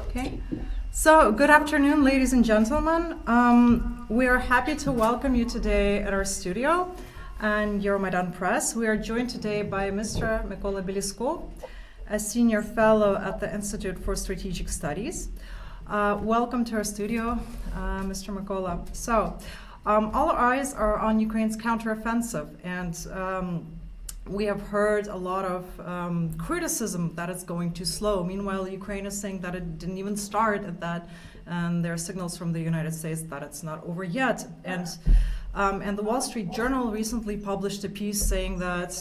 Okay, so good afternoon, ladies and gentlemen. We are happy to welcome you today at our studio and Euromaidan Press. We are joined today by Mr. Mykola Bielieskov, a senior fellow at the Institute for Strategic Studies. Welcome to our studio, Mr. Mykola. So, all our eyes are on Ukraine's counteroffensive, and we have heard a lot of criticism that it's going too slow. Meanwhile, Ukraine is saying that it didn't even start at that, and there are signals from the United States that it's not over yet. And the Wall Street Journal recently published a piece saying that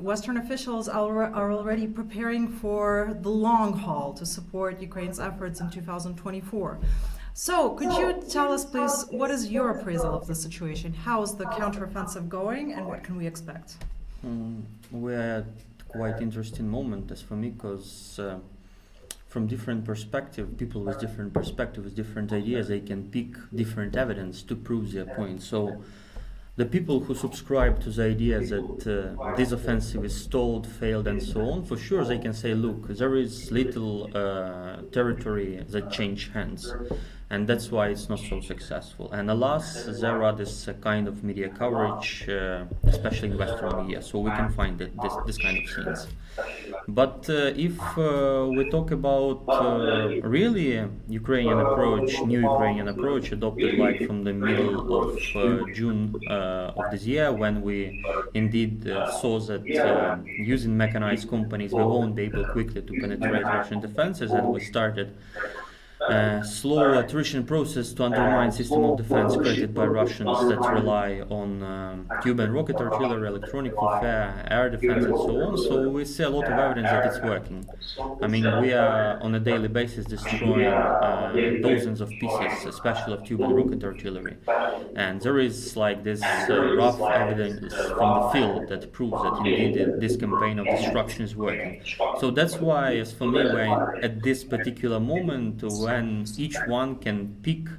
Western officials are already preparing for the long haul to support Ukraine's efforts in 2024. So, could you tell us, please, what is your appraisal of the situation? How is the counteroffensive going, and what can we expect? We're at quite interesting moment as for me, because from different perspective, people with different perspectives, different ideas, they can pick different evidence to prove their point. So the people who subscribe to the idea that this offensive is stalled, failed, and so on, for sure they can say, look, there is little territory that changed hands, and that's why it's not so successful. And alas, there are this kind of media coverage, especially in Western media, so we can find this kind of scenes. But if we talk about really Ukrainian approach, new Ukrainian approach adopted like from the middle of June of this year, when we indeed saw that using mechanized companies we won't be able quickly to penetrate Russian defenses, and we started slow attrition process to undermine system of defense created by Russians that rely on tube and rocket artillery, electronic warfare, air defense, and so on. So we see a lot of evidence that it's working. I mean, we are on a daily basis destroying dozens of pieces, especially of tube and rocket artillery. And there is like this rough evidence from the field that proves that indeed this campaign of destruction is working. So that's why, as for me, we're at this particular moment when each one can pick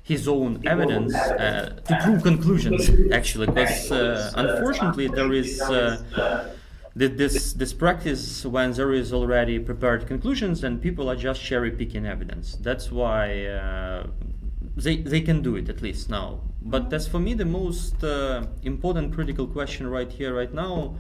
his own evidence to prove conclusions, actually, because unfortunately there is this practice when there is already prepared conclusions and people are just cherry picking evidence. That's why they can do it, at least now. But as for me, the most important critical question right here, right now,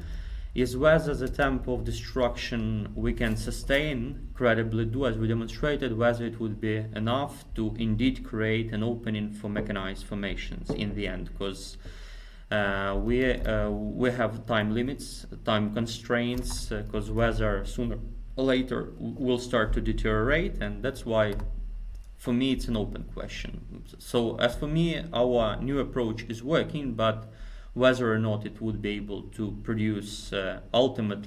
is whether the tempo of destruction we can sustain, credibly do as we demonstrated, whether it would be enough to indeed create an opening for mechanized formations in the end, because we have time limits, time constraints, because weather sooner or later will start to deteriorate, and that's why for me it's an open question. So as for me, our new approach is working, but whether or not it would be able to produce ultimate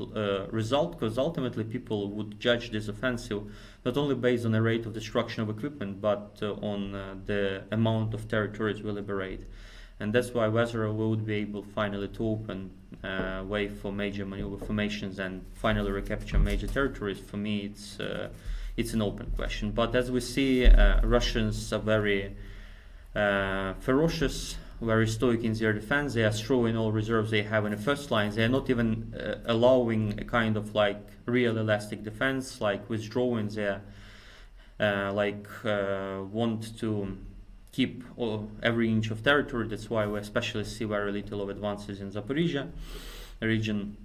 result, because ultimately people would judge this offensive not only based on the rate of destruction of equipment, but on the amount of territories we liberate. And that's why whether we would be able finally to open way for major maneuver formations and finally recapture major territories, for me it's an open question. But as we see, Russians are very ferocious, very stoic in their defense. They are throwing all reserves they have in the first lines. They are not even allowing a kind of like real elastic defense, like withdrawing. They want to keep every inch of territory. That's why we especially see very little of advances in Zaporizhia region.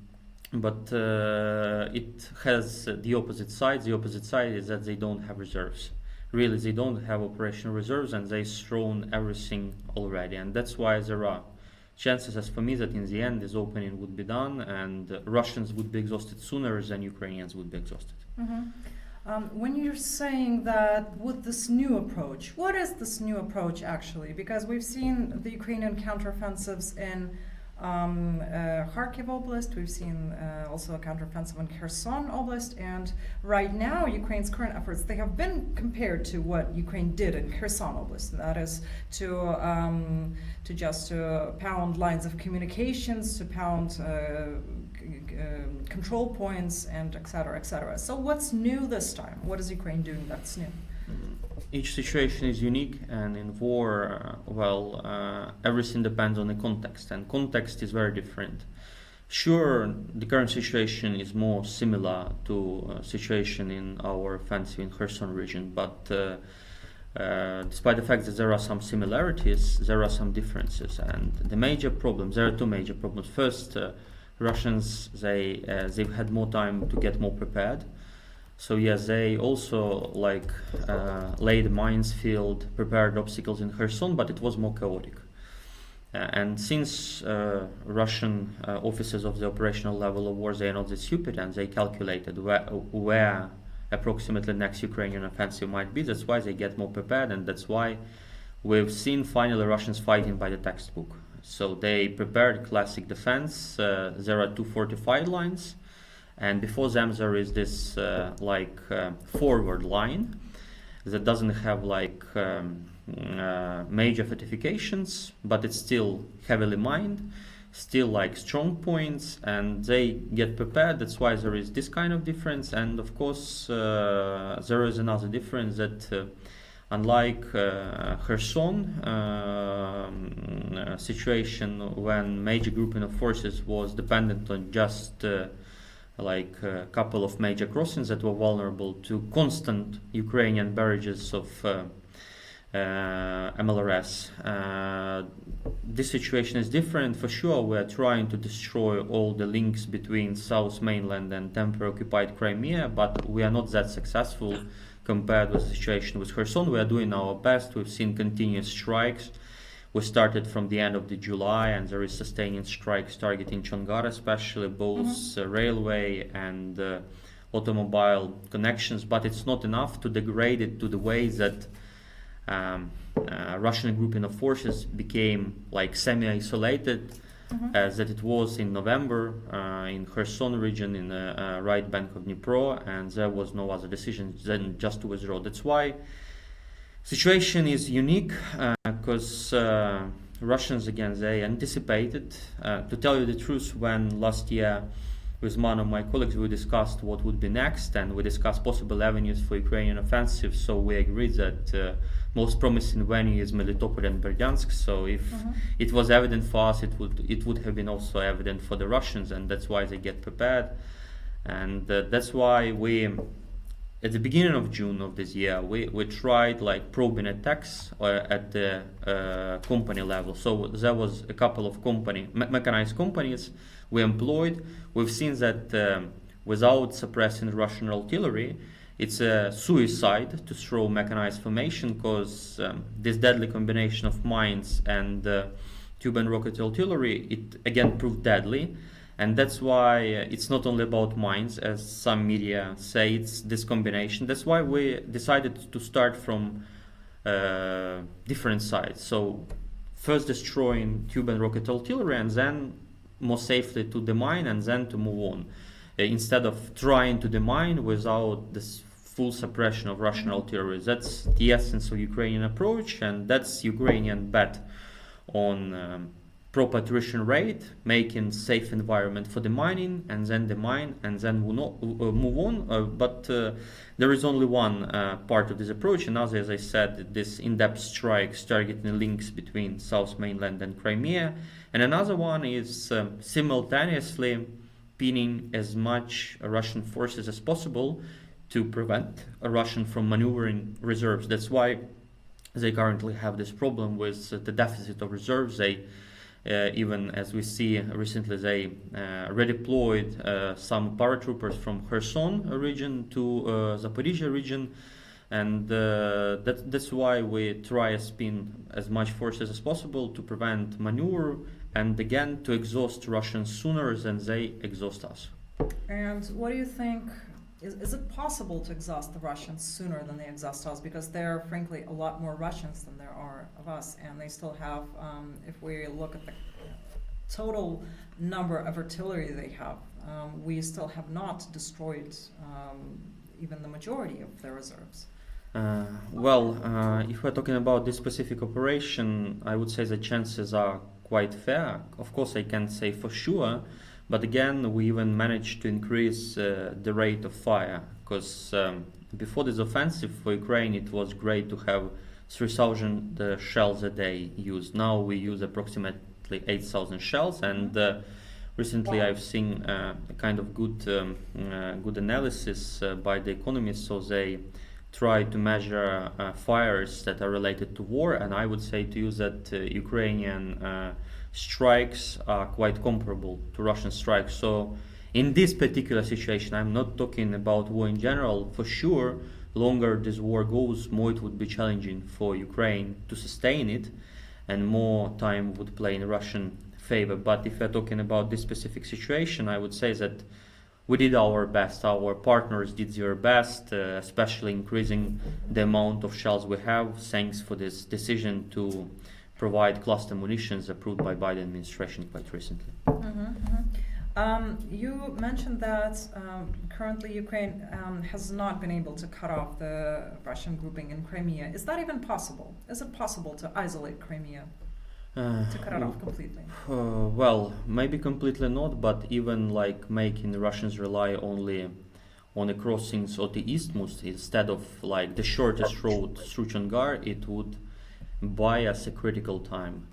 But it has the opposite side. The opposite side is that they don't have reserves. Really, they don't have operational reserves, and they've thrown everything already. And that's why there are chances, as for me, that in the end this opening would be done and Russians would be exhausted sooner than Ukrainians would be exhausted. Mm-hmm. When you're saying that with this new approach, what is this new approach actually? Because we've seen the Ukrainian counteroffensives in Kharkiv Oblast, we've seen also a counteroffensive in Kherson Oblast, and right now Ukraine's current efforts, they have been compared to what Ukraine did in Kherson Oblast, and that is to just pound lines of communications, to pound control points, and etc., etc. So what's new this time? What is Ukraine doing that's new? Each situation is unique, and in war, everything depends on the context, and context is very different. Sure, the current situation is more similar to situation in our offensive in Kherson region, but despite the fact that there are some similarities, there are some differences, and the major problems. There are two major problems. First, Russians they've had more time to get more prepared. So yes, they also laid minefield, prepared obstacles in Kherson, but it was more chaotic. And since Russian officers of the operational level of war, they are not that stupid, and they calculated where approximately next Ukrainian offensive might be, that's why they get more prepared, and that's why we've seen finally Russians fighting by the textbook. So they prepared classic defense. There are two fortified lines, and before them there is this forward line that doesn't have major fortifications, but it's still heavily mined, still strong points, and they get prepared. That's why there is this kind of difference. And of course there is another difference that unlike Kherson situation, when major grouping of forces was dependent on just a couple of major crossings that were vulnerable to constant Ukrainian barrages of MLRS. This situation is different. For sure, we are trying to destroy all the links between South mainland and temporarily occupied Crimea, but we are not that successful compared with the situation with Kherson. We are doing our best. We've seen continuous strikes. We started from the end of the July, and there is sustaining strikes targeting Chongar, especially both railway and automobile connections. But it's not enough to degrade it to the way that Russian grouping of forces became semi-isolated, as that it was in November in Kherson region in the right bank of Dnipro, and there was no other decision than just to withdraw. That's why situation is unique, because Russians, again, they anticipated. To tell you the truth, when last year with one of my colleagues we discussed what would be next, and we discussed possible avenues for Ukrainian offensive, so we agreed that most promising venue is Melitopol and Berdyansk. So if it was evident for us, it would have been also evident for the Russians, and that's why they get prepared. And that's why we, at the beginning of June of this year, we tried probing attacks at the company level. So there was a couple of mechanized companies we employed. We've seen that without suppressing Russian artillery, it's a suicide to throw mechanized formation, because this deadly combination of mines and tube and rocket artillery, it again proved deadly. And that's why it's not only about mines, as some media say, it's this combination. That's why we decided to start from different sides. So first destroying tube and rocket artillery, and then more safely to demine, and then to move on. Instead of trying to demine without this full suppression of Russian artillery. That's the essence of Ukrainian approach, and that's Ukrainian bet on proper attrition rate, making safe environment for the mining, and then demine, and then move on. But there is only one part of this approach. Another, as I said, this in-depth strikes targeting links between South mainland and Crimea. And another one is simultaneously pinning as much Russian forces as possible to prevent Russian from maneuvering reserves. That's why they currently have this problem with the deficit of reserves. They even, as we see recently, they redeployed some paratroopers from Kherson region to Zaporizhia region, and that's why we try to spin as much forces as possible to prevent maneuver, and again to exhaust Russians sooner than they exhaust us. And what do you think? Is it possible to exhaust the Russians sooner than they exhaust us? Because there are, frankly, a lot more Russians than there are of us, and they still have, if we look at the total number of artillery they have, we still have not destroyed even the majority of their reserves. If we're talking about this specific operation, I would say the chances are quite fair. Of course, I can't say for sure, but again, we even managed to increase the rate of fire, because before this offensive for Ukraine, it was great to have 3,000 shells a day used. Now we use approximately 8,000 shells, and recently I've seen a kind of good analysis by the economists. So they try to measure fires that are related to war, and I would say to you that Ukrainian strikes are quite comparable to Russian strikes. So in this particular situation, I'm not talking about war in general. For sure, longer this war goes, more it would be challenging for Ukraine to sustain it, and more time would play in Russian favor. But if we're talking about this specific situation, I would say that we did our best. Our partners did their best, especially increasing the amount of shells we have, thanks for this decision to provide cluster munitions approved by Biden administration quite recently. You mentioned that currently Ukraine has not been able to cut off the Russian grouping in Crimea. Is that even possible? Is it possible to isolate Crimea? To cut it off completely? Well, maybe completely not, but even like making the Russians rely only on the crossings of the isthmus instead of like the shortest road through Chongar, it would buy us a critical time.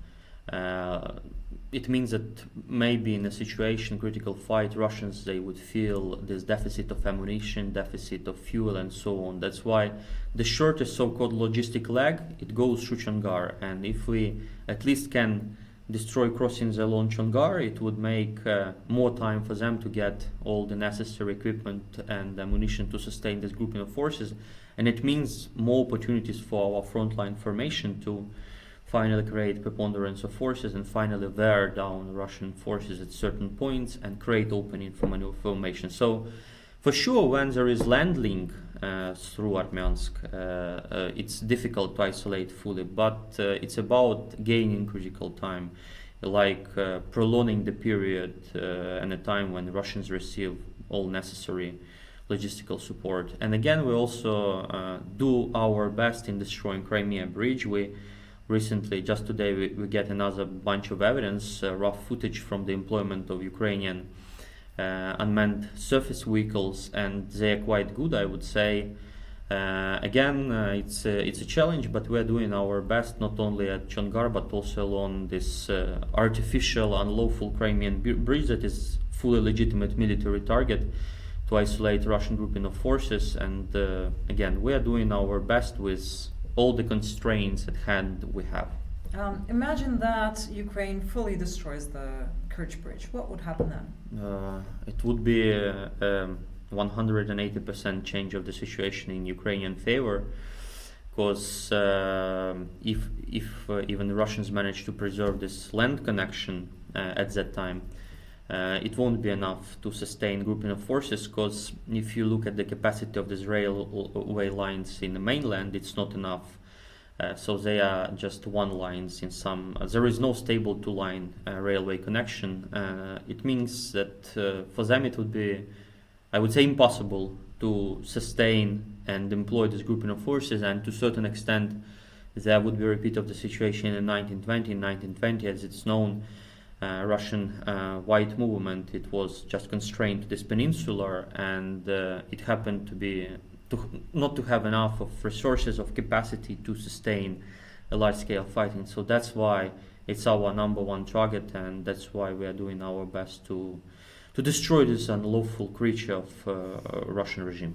It means that maybe in a situation, critical fight, Russians, they would feel this deficit of ammunition, deficit of fuel, and so on. That's why the shortest so-called logistic leg, it goes through Chongar. And if we at least can destroy crossings along Chongar, it would make more time for them to get all the necessary equipment and ammunition to sustain this grouping of forces. And it means more opportunities for our frontline formation to finally create preponderance of forces and finally wear down Russian forces at certain points and create opening for maneuver formation. So for sure, when there is land link through Armyansk, it's difficult to isolate fully, but it's about gaining critical time, like prolonging the period and a time when the Russians receive all necessary logistical support. And again, we also do our best in destroying Crimea Bridge. We recently, just today, we get another bunch of evidence, rough footage from the employment of Ukrainian unmanned surface vehicles, and they are quite good, I would say. Again, it's a challenge, but we're doing our best not only at Chongar but also along this artificial, unlawful Crimean bridge that is fully legitimate military target to isolate Russian grouping of forces. And again, we are doing our best with all the constraints at hand we have. Imagine that Ukraine fully destroys the Kerch Bridge. What would happen then? It would be a 180% change of the situation in Ukrainian favor, because if even the Russians manage to preserve this land connection at that time, it won't be enough to sustain grouping of forces, because if you look at the capacity of these railway lines in the mainland, it's not enough. So they are just one lines in some. There is no stable two-line railway connection. It means that for them it would be, I would say, impossible to sustain and employ this grouping of forces, and to a certain extent there would be a repeat of the situation in 1920. In 1920, as it's known, Russian white movement, it was just constrained to this peninsula, and it happened to be not to have enough of resources, of capacity to sustain a large-scale fighting. So that's why it's our number one target, and that's why we are doing our best to destroy this unlawful creature of Russian regime.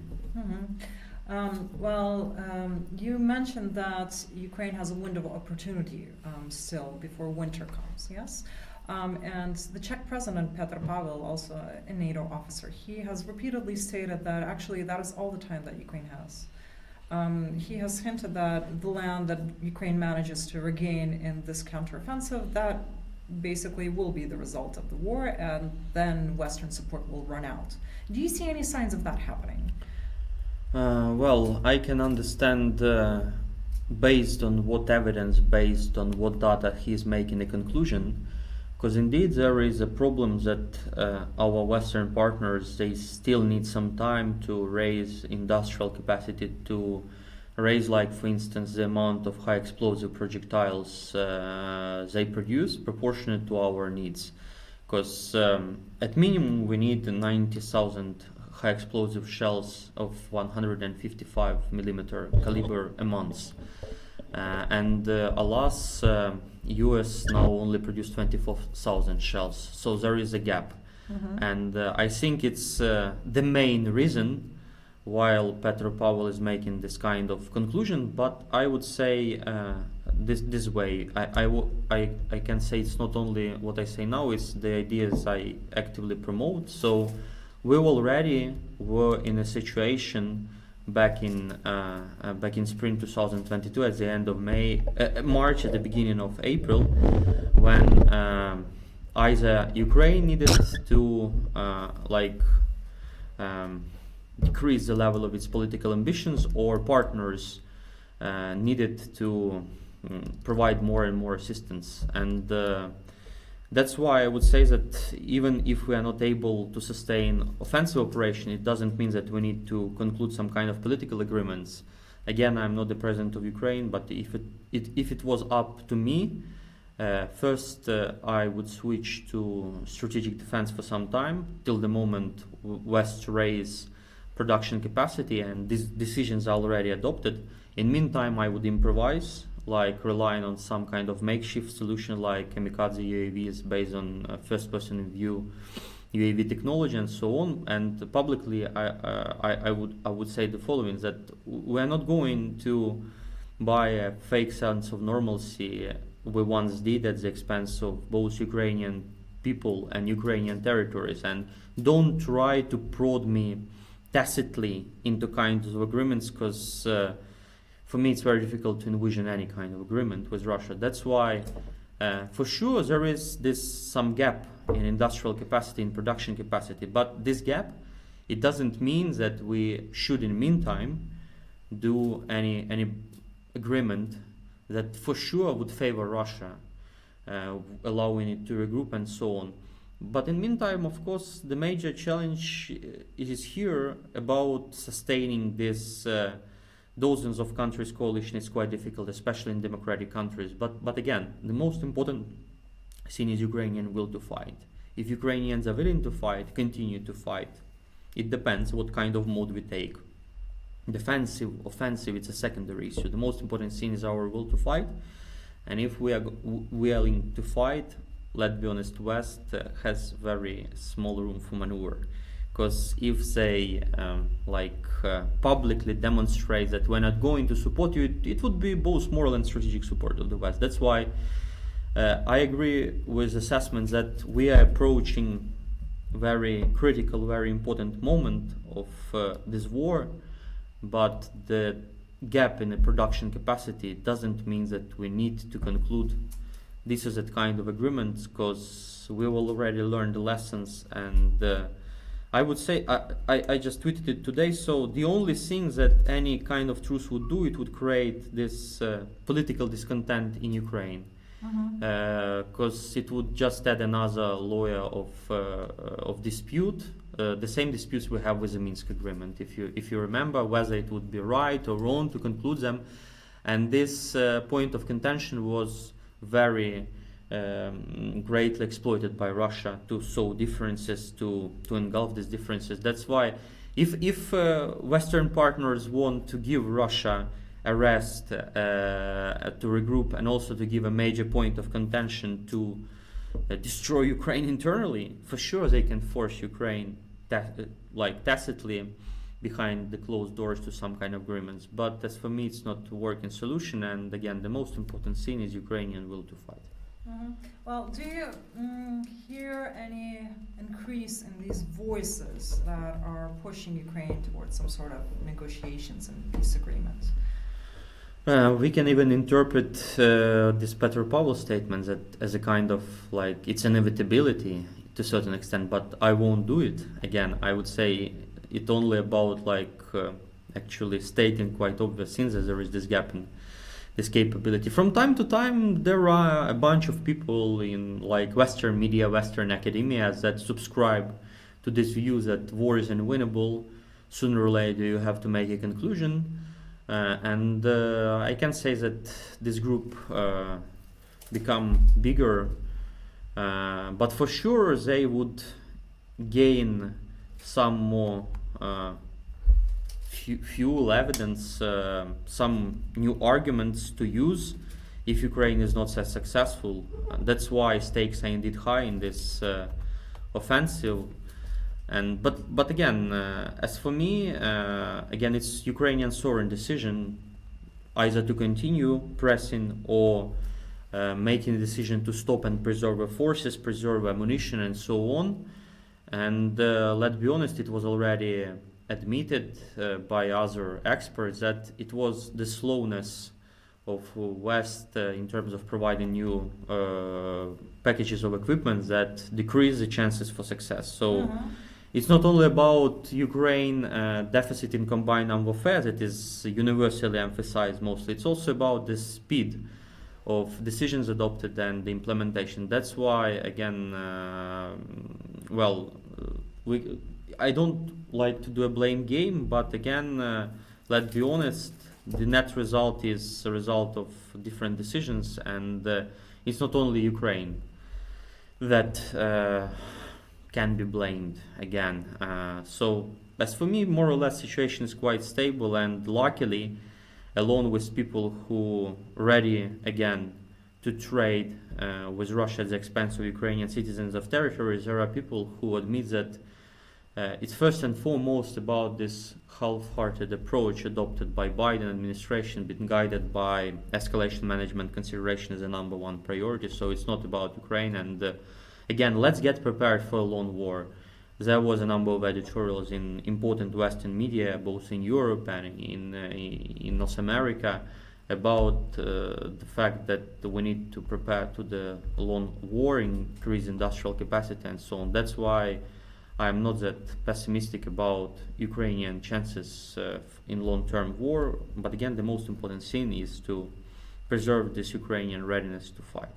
You mentioned that Ukraine has a window of opportunity still before winter comes, yes? And the Czech president, Petr Pavel, also a NATO officer, he has repeatedly stated that actually that is all the time that Ukraine has. He has hinted that the land that Ukraine manages to regain in this counteroffensive, that basically will be the result of the war, and then Western support will run out. Do you see any signs of that happening? Well, I can understand based on what evidence, based on what data he is making a conclusion, because indeed there is a problem that our Western partners, they still need some time to raise industrial capacity, to raise, like for instance, the amount of high explosive projectiles they produce proportionate to our needs. Because at minimum we need 90,000 high explosive shells of 155 millimeter caliber a month. And alas, US now only produce 24,000 shells, so there is a gap. And I think it's the main reason while Petropavl is making this kind of conclusion. But I would say this way, I can say it's not only what I say now, it's the ideas I actively promote. So we already were in a situation back in spring 2022, at the end of March, at the beginning of April, when either Ukraine needed to decrease the level of its political ambitions, or partners needed to provide more and more assistance. And that's why I would say that even if we are not able to sustain offensive operation, it doesn't mean that we need to conclude some kind of political agreements. Again, I'm not the president of Ukraine, but if it was up to me, first I would switch to strategic defense for some time, till the moment West raise production capacity, and these decisions are already adopted. In meantime, I would improvise, like relying on some kind of makeshift solution like kamikaze UAVs based on first-person view UAV technology and so on. And publicly, I would say the following: that we are not going to buy a fake sense of normalcy we once did at the expense of both Ukrainian people and Ukrainian territories. And don't try to prod me tacitly into kinds of agreements, because for me it's very difficult to envision any kind of agreement with Russia. That's why for sure there is some gap in industrial capacity, in production capacity, but this gap, it doesn't mean that we should in the meantime do any agreement that for sure would favor Russia, allowing it to regroup and so on. But in the meantime, of course, the major challenge is here about sustaining this dozens of countries coalition is quite difficult, especially in democratic countries. But again, the most important thing is Ukrainian will to fight. If Ukrainians are willing to fight, continue to fight. It depends what kind of mode we take. Defensive, offensive, it's a secondary issue. The most important thing is our will to fight. And if we are willing to fight, let's be honest, West has very small room for maneuver. Because if they publicly demonstrate that we're not going to support you, it would be both moral and strategic support of the West. That's why I agree with assessments that we are approaching very critical, very important moment of this war. But the gap in the production capacity doesn't mean that we need to conclude this is a kind of agreement, because we will already learn the lessons. And I would say, I just tweeted it today, so the only thing that any kind of truce would do, it would create this political discontent in Ukraine, because it would just add another layer of dispute. The same disputes we have with the Minsk agreement, if you remember, whether it would be right or wrong to conclude them. And this point of contention was very greatly exploited by Russia to sow differences, to engulf these differences. That's why if Western partners want to give Russia a rest, to regroup, and also to give a major point of contention to destroy Ukraine internally, for sure they can force Ukraine tacitly behind the closed doors to some kind of agreements. But as for me, it's not a working solution. And again, the most important thing is Ukrainian will to fight. Well, do you hear any increase in these voices that are pushing Ukraine towards some sort of negotiations and peace agreements? We can even interpret this Petropavl statement as a kind of it's an inevitability to a certain extent, but I won't do it. Again, I would say it only about actually stating quite obvious things, as there is this gap in this capability. From time to time, there are a bunch of people in Western media, Western academia that subscribe to this view that war is unwinnable. Sooner or later, you have to make a conclusion. And I can say that this group become bigger, but for sure they would gain some more fuel evidence, some new arguments to use if Ukraine is not so successful. That's why stakes are indeed high in this offensive. And but again, as for me, again, it's Ukrainian sovereign decision either to continue pressing or making a decision to stop and preserve their forces, preserve ammunition, and so on. And let's be honest, it was already admitted by other experts that it was the slowness of West in terms of providing new packages of equipment that decrease the chances for success. So it's not only about Ukraine deficit in combined armed warfare that is universally emphasized mostly. It's also about the speed of decisions adopted and the implementation. That's why, again, I don't like to do a blame game, but again, let's be honest, the net result is a result of different decisions, and it's not only Ukraine that can be blamed again. So as for me, more or less, situation is quite stable, and luckily, along with people who ready again to trade with Russia at the expense of Ukrainian citizens of territories, there are people who admit that it's first and foremost about this half-hearted approach adopted by Biden administration, been guided by escalation management consideration as a number one priority. So it's not about Ukraine. And again, let's get prepared for a long war. There was a number of editorials in important Western media, both in Europe and in North America, about the fact that we need to prepare to the long war, increase industrial capacity, and so on. That's why I'm not that pessimistic about Ukrainian chances in long-term war. But again, the most important thing is to preserve this Ukrainian readiness to fight.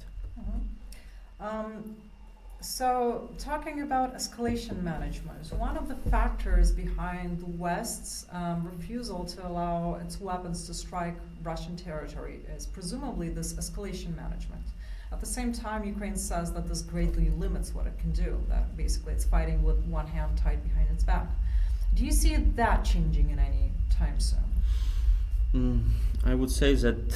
So, talking about escalation management, one of the factors behind the West's refusal to allow its weapons to strike Russian territory is presumably this escalation management. At the same time, Ukraine says that this greatly limits what it can do, that basically it's fighting with one hand tied behind its back. Do you see that changing in any time soon? I would say that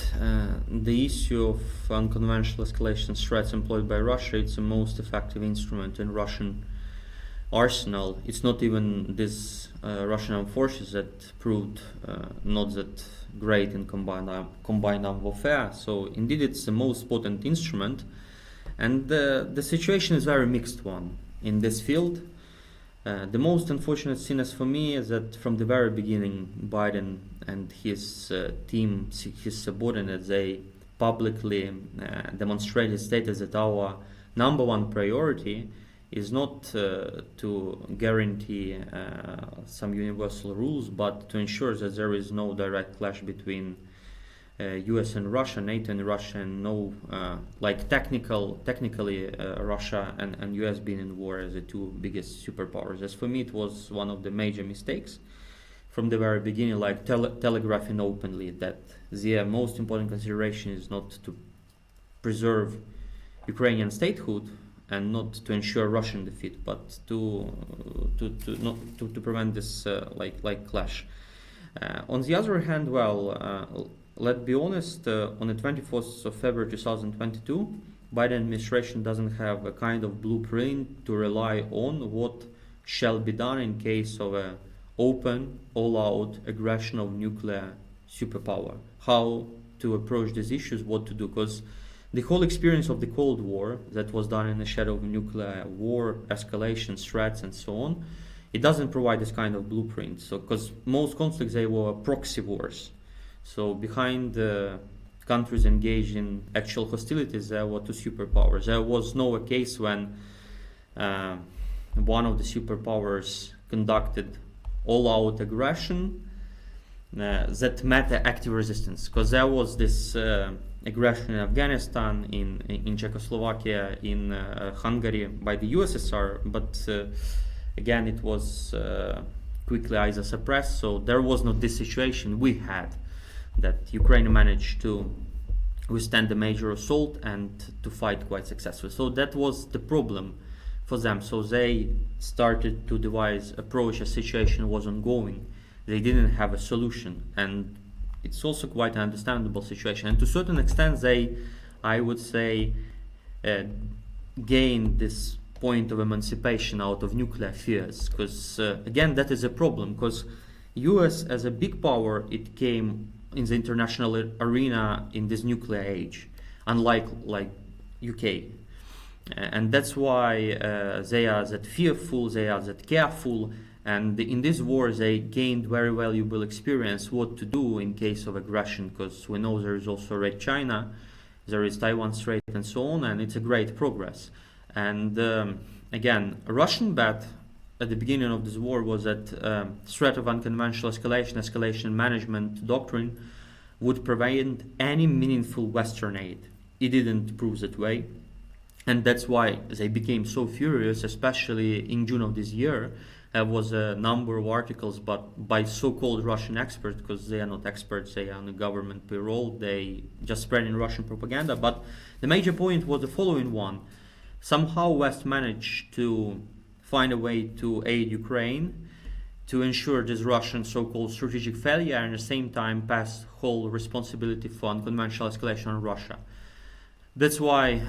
the issue of unconventional escalation threats employed by Russia, it's the most effective instrument in Russian arsenal. It's not even these Russian armed forces that proved not that great in combined armed warfare. So indeed it's the most potent instrument, and the situation is a very mixed one in this field. The most unfortunate thing is for me is that from the very beginning, Biden and his team, his subordinates, they publicly demonstrated status that our number one priority is not to guarantee some universal rules, but to ensure that there is no direct clash between US and Russia, NATO and Russia, and no technically Russia and US being in war as the two biggest superpowers. As for me, it was one of the major mistakes from the very beginning, like telegraphing openly that the most important consideration is not to preserve Ukrainian statehood and not to ensure Russian defeat, but to prevent this clash. On the other hand, let's be honest, on the 24th of February 2022, Biden administration doesn't have a kind of blueprint to rely on what shall be done in case of a open, all-out aggression of nuclear superpower. How to approach these issues, what to do, because the whole experience of the Cold War that was done in the shadow of nuclear war, escalation, threats, and so on, it doesn't provide this kind of blueprint. So, because most conflicts, they were proxy wars. So behind the countries engaged in actual hostilities, there were two superpowers. There was no case when one of the superpowers conducted all-out aggression that met active resistance, because there was this aggression in Afghanistan, in Czechoslovakia, in Hungary by the USSR, but again it was quickly either suppressed. So there was not this situation we had, that Ukraine managed to withstand a major assault and to fight quite successfully. So that was the problem for them. So they started to devise approach as situation was ongoing. they didn't have a solution, and it's also quite an understandable situation. And to a certain extent, they, I would say, gained this point of emancipation out of nuclear fears, because again, that is a problem, because US as a big power, it came in the international arena in this nuclear age, unlike like UK. And that's why they are that fearful, they are that careful, and in this war they gained very valuable experience what to do in case of aggression, because we know there is also Red China, there is Taiwan Strait and so on, and it's a great progress. And again, a Russian bet at the beginning of this war was that threat of unconventional escalation management doctrine would prevent any meaningful Western aid. It didn't prove that way, and that's why they became so furious, especially in June of this year. There was a number of articles but by so-called Russian experts, because they are not experts, they are on the government payroll, they just spreading Russian propaganda. But the major point was the following one. Somehow West managed to find a way to aid Ukraine, to ensure this Russian so-called strategic failure, and at the same time pass whole responsibility for unconventional escalation on Russia. That's why,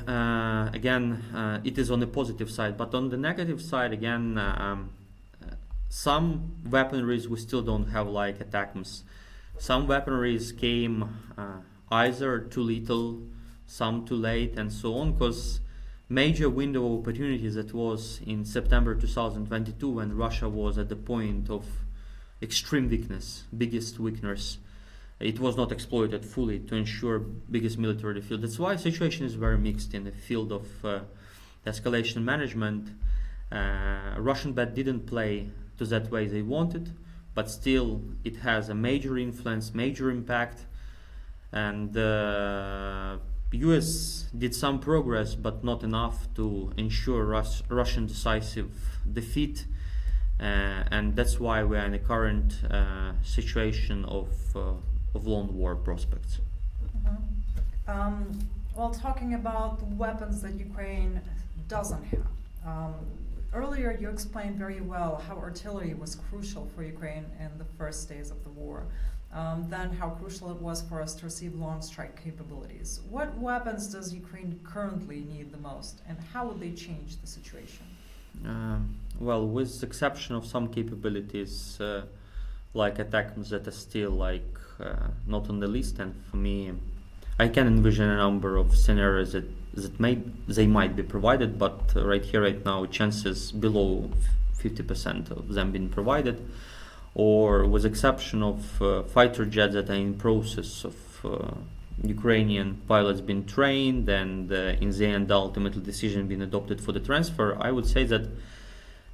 again, it is on the positive side. But on the negative side, again, some weaponries we still don't have, like ATACMS. Some weaponries came either too little, some too late, and so on, because major window of opportunities that was in September 2022, when Russia was at the point of extreme weakness, biggest weakness, it was not exploited fully to ensure biggest military defeat. That's why the situation is very mixed in the field of escalation management. Russian bet didn't play to that way they wanted, but still it has a major influence, major impact, and US did some progress, but not enough to ensure Russian decisive defeat, and that's why we are in the current situation of long war prospects. Well, talking about weapons that Ukraine doesn't have. Earlier you explained very well how artillery was crucial for Ukraine in the first days of the war. Then how crucial it was for us to receive long strike capabilities. What weapons does Ukraine currently need the most, and how would they change the situation? Well, with the exception of some capabilities like ATACMS that are still not on the list, and for me, I can envision a number of scenarios that they might be provided, but right here, right now, chances below 50% of them being provided, or with exception of fighter jets that are in process of Ukrainian pilots being trained, and in the end, ultimately decision being adopted for the transfer, I would say that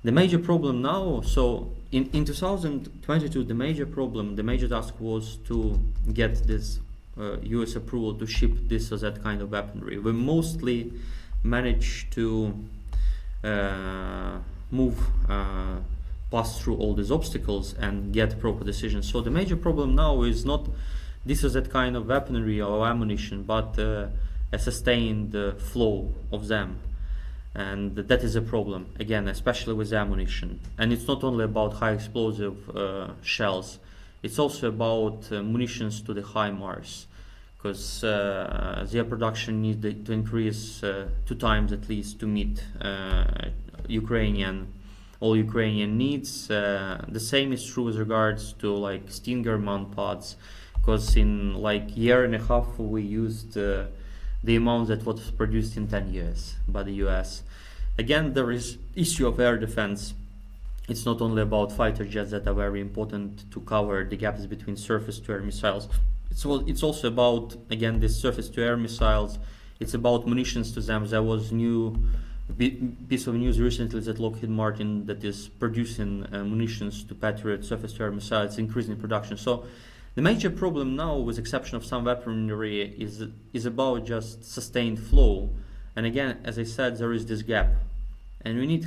the major problem now, so in 2022, the major task was to get this US approval to ship this or that kind of weaponry. We mostly managed to pass through all these obstacles and get proper decisions. So the major problem now is not this or that kind of weaponry or ammunition, but a sustained flow of them. And that is a problem, again, especially with ammunition. And it's not only about high explosive shells, it's also about munitions to the HIMARS, because their production needs to increase 2 times at least to meet all Ukrainian needs. The same is true with regards to Stinger mount pods, because in year and a half we used the amount that was produced in 10 years by the US. Again, there is issue of air defense. It's not only about fighter jets that are very important to cover the gaps between surface-to-air missiles. It's also about, again, these surface-to-air missiles. It's about munitions to them. There was new piece of news recently that Lockheed Martin that is producing munitions to Patriot surface-to-air missiles, increasing production. So the major problem now, with exception of some weaponry, is about just sustained flow. And again, as I said, there is this gap. And we need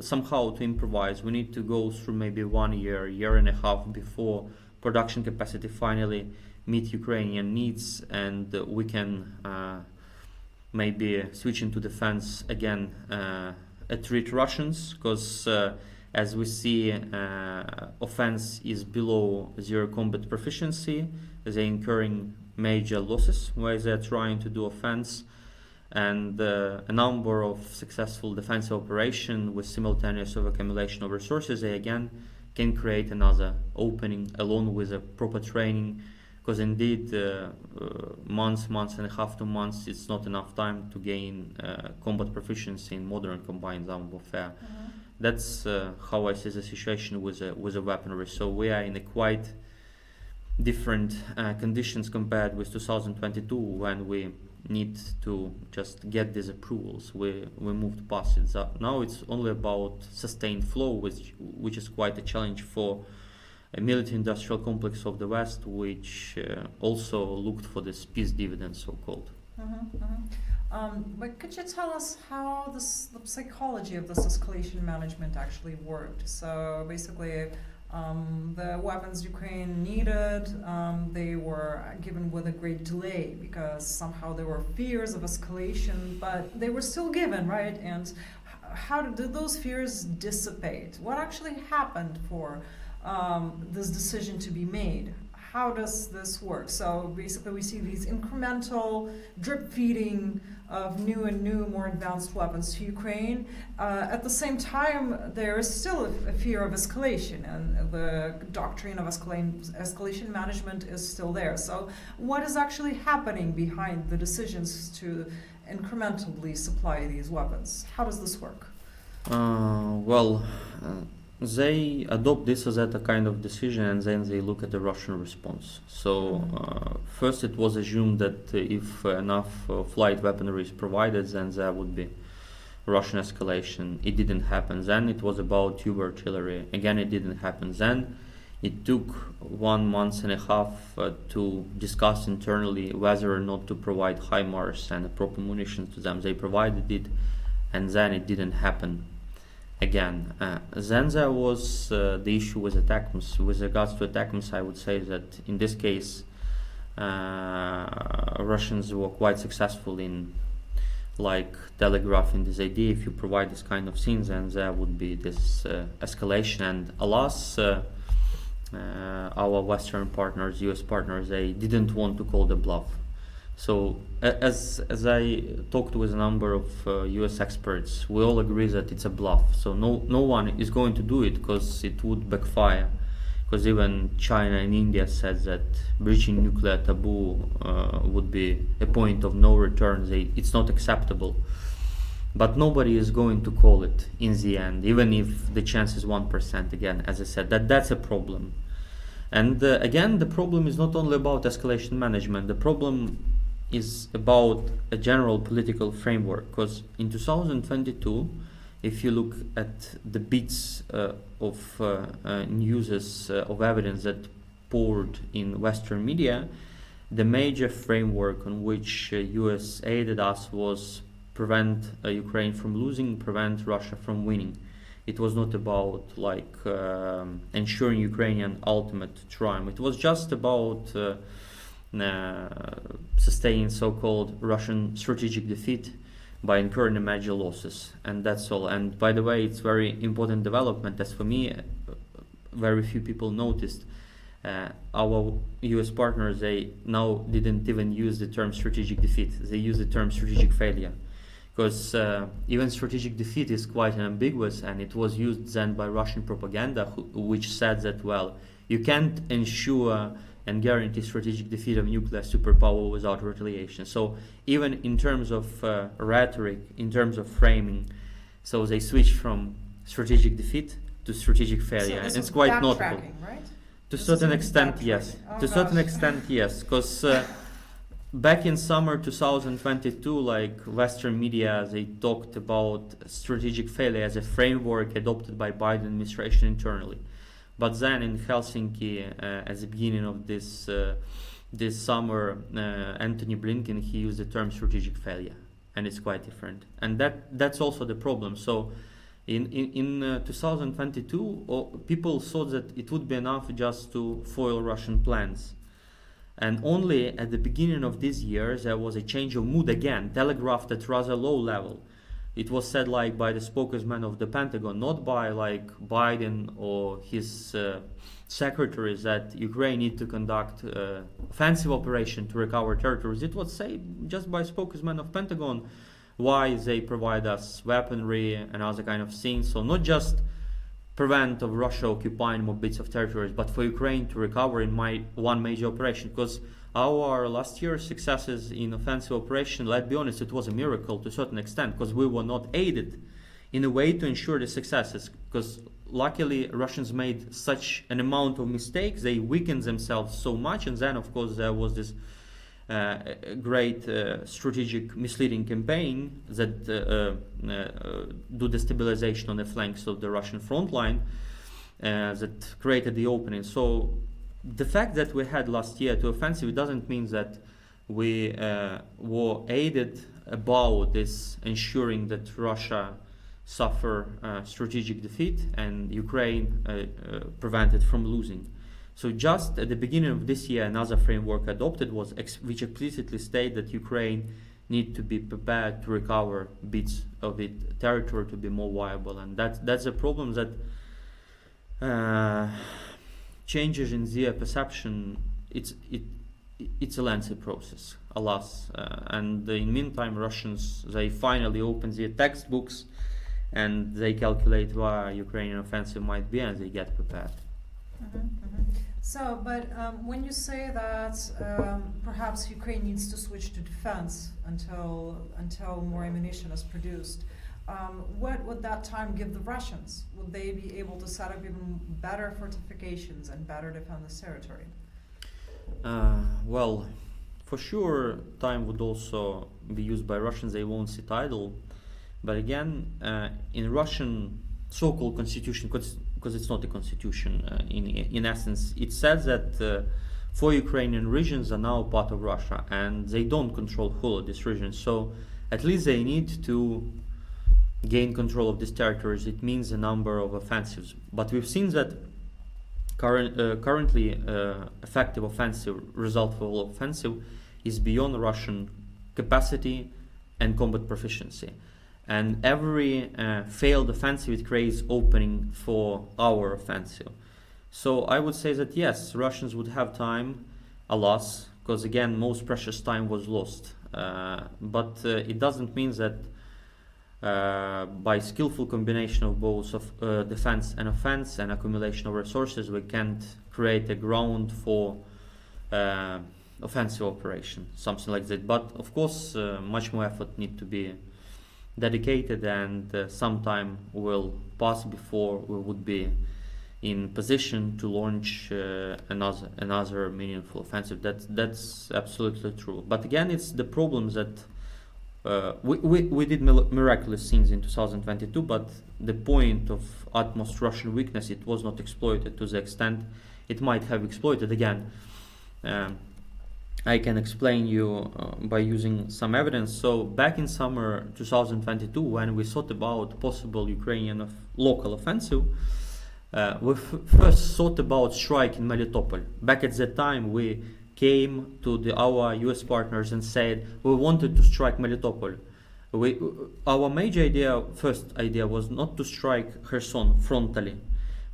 somehow to improvise. We need to go through maybe 1 year and a half before production capacity finally meet Ukrainian needs, and we can maybe switch into defense again, treat Russians, because As we see, offense is below zero combat proficiency. They're incurring major losses while they're trying to do offense, and a number of successful defensive operations with simultaneous accumulation of resources, they again can create another opening along with a proper training, because indeed month and a half, 2 months, it's not enough time to gain combat proficiency in modern combined armed warfare. That's how I see the situation with a weaponry. So we are in a quite different conditions compared with 2022, when we need to just get these approvals. We moved past it. So now it's only about sustained flow, which is quite a challenge for a military-industrial complex of the West, which also looked for this peace dividend, so-called. But could you tell us how the psychology of this escalation management actually worked? So basically, the weapons Ukraine needed, they were given with a great delay, because somehow there were fears of escalation, but they were still given, right? And how did those fears dissipate? What actually happened for this decision to be made? How does this work? So basically we see these incremental drip feeding of new, more advanced weapons to Ukraine. At the same time, there is still a fear of escalation, and the doctrine of escalation management is still there. So what is actually happening behind the decisions to incrementally supply these weapons? How does this work? They adopt this as a kind of decision, and then they look at the Russian response. So first it was assumed that if enough light weaponry is provided, then there would be Russian escalation. It didn't happen. Then it was about tube artillery. Again, it didn't happen. Then it took 1 month and a half to discuss internally whether or not to provide HIMARS and proper munition to them. They provided it, and then it didn't happen. Again, then there was the issue with ATACMS. With regards to ATACMS, I would say that in this case, Russians were quite successful in telegraphing this idea. If you provide this kind of things, then there would be this escalation. And alas, our Western partners, US partners, they didn't want to call the bluff. So as I talked with a number of US experts, we all agree that it's a bluff. So no one is going to do it, because it would backfire. Because even China and India said that breaching nuclear taboo would be a point of no return. It's not acceptable. But nobody is going to call it in the end, even if the chance is 1%. Again, as I said, that's a problem. And again, the problem is not only about escalation management. The problem is about a general political framework, because in 2022, if you look at the bits of news of evidence that poured in Western media, the major framework on which US aided us was prevent Ukraine from losing, prevent Russia from winning. It was not about ensuring Ukrainian ultimate triumph. It was just about sustaining so-called Russian strategic defeat by incurring major losses, and that's all. And by the way, it's very important development, as for me, very few people noticed. Our US partners, they now didn't even use the term strategic defeat. They use the term strategic failure, because even strategic defeat is quite ambiguous, and it was used then by Russian propaganda, which said that, well, you can't ensure and guarantee strategic defeat of nuclear superpower without retaliation. So even in terms of rhetoric, in terms of framing, so they switched from strategic defeat to strategic failure. So and it's quite notable. Right? To a certain extent, yes. To a certain extent, yes. Because back in summer 2022, Western media, they talked about strategic failure as a framework adopted by Biden administration internally. But then in Helsinki, at the beginning of this summer, Antony Blinken, he used the term strategic failure, and it's quite different. And that's also the problem. So in 2022, people thought that it would be enough just to foil Russian plans. And only at the beginning of this year, there was a change of mood again, telegraphed at rather low level. it was said like by the spokesman of the Pentagon, not by like Biden or his secretaries, that Ukraine need to conduct offensive operation to recover territories. It was said just by spokesman of Pentagon why they provide us weaponry and other kind of things. So not just prevent of Russia occupying more bits of territories, but for Ukraine to recover in one major operation. Because our last year's successes in offensive operation, let's be honest, it was a miracle to a certain extent, because we were not aided in a way to ensure the successes. Because luckily Russians made such an amount of mistakes, they weakened themselves so much, and then of course there was this great strategic misleading campaign that do destabilization on the flanks of the Russian front line that created the opening. So the fact that we had last year to offensive doesn't mean that we were aided about this, ensuring that Russia suffer strategic defeat and Ukraine prevented from losing. So just at the beginning of this year, another framework adopted was which explicitly stated that Ukraine need to be prepared to recover bits of its territory to be more viable, and that's a problem that changes in their perception. It's a lengthy process, alas, and in the meantime, Russians, they finally open their textbooks and they calculate where Ukrainian offensive might be, and they get prepared. So, but when you say that perhaps Ukraine needs to switch to defense until more ammunition is produced, what would that time give the Russians? Would they be able to set up even better fortifications and better defend this territory? Well, for sure, time would also be used by Russians. They won't sit idle. But again, in Russian so-called constitution, because it's not a constitution, in essence, it says that 4 Ukrainian regions are now part of Russia, and they don't control whole of this region. So at least they need to gain control of these territories. It means a number of offensives. But we've seen that currently effective offensive, resultful offensive, is beyond Russian capacity and combat proficiency. And every failed offensive, it creates opening for our offensive. So I would say that yes, Russians would have time, alas, because again, most precious time was lost. But it doesn't mean that by skillful combination of both defense and offense and accumulation of resources, we can't create a ground for offensive operation, something like that. But of course, much more effort need to be dedicated, and some time will pass before we would be in position to launch another meaningful offensive. That's absolutely true. But again, it's the problem that we did miraculous things in 2022, but the point of utmost Russian weakness, it was not exploited to the extent it might have exploited. Again, I can explain you by using some evidence. So back in summer 2022, when we thought about possible Ukrainian local offensive, we first thought about striking Melitopol. Back at that time, we came to our US partners and said we wanted to strike Melitopol. Our major first idea was not to strike Kherson frontally,